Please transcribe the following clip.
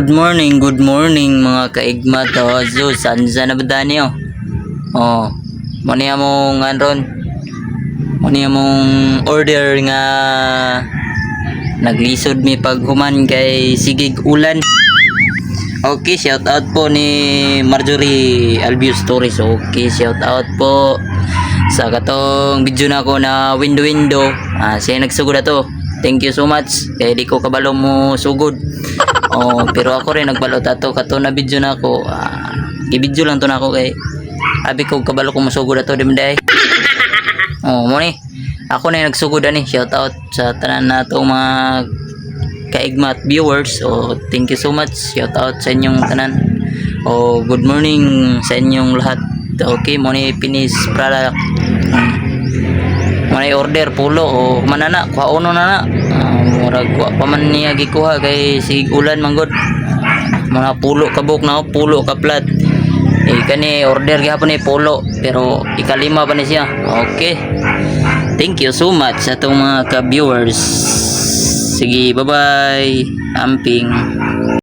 Good morning mga kaigmat o Zeus, ansa na ba niyo? Oh, mo niya mong ron. Mo niya mong order nga naglisod mi paghuman kay sigig ulan. Okay, shout out po ni Marjorie Albius Torres. Okay, shout out po sa katong video na ko na window. Siya nagsugod na to. Thank you so much. Kaya di ko kabalo mo sugod. Oh, pero ako rin nagbalot ato kato na video na ako. I-video lang to na ako kay abi ko kabalo ko masugod ato dimday. Oh, mo ni. Ako na yung nagsugod ani. Shout out sa tanan natong mga kaigmat viewers. Oh, thank you so much. Shout out sa inyong tanan. Oh, good morning sa inyong lahat. Okay, mo ni finish product. Mo ni order pulo o manana kuha uno na. Murag wa pa man niya gikuha kay sig ulan manggod. Mga pulo kabuk na pulo ka plat. Kani order gihapon ni pulo pero ikalima pa ni siya. Okay. Thank you so much sa atong mga ka-viewers. Sige, bye-bye. Amping.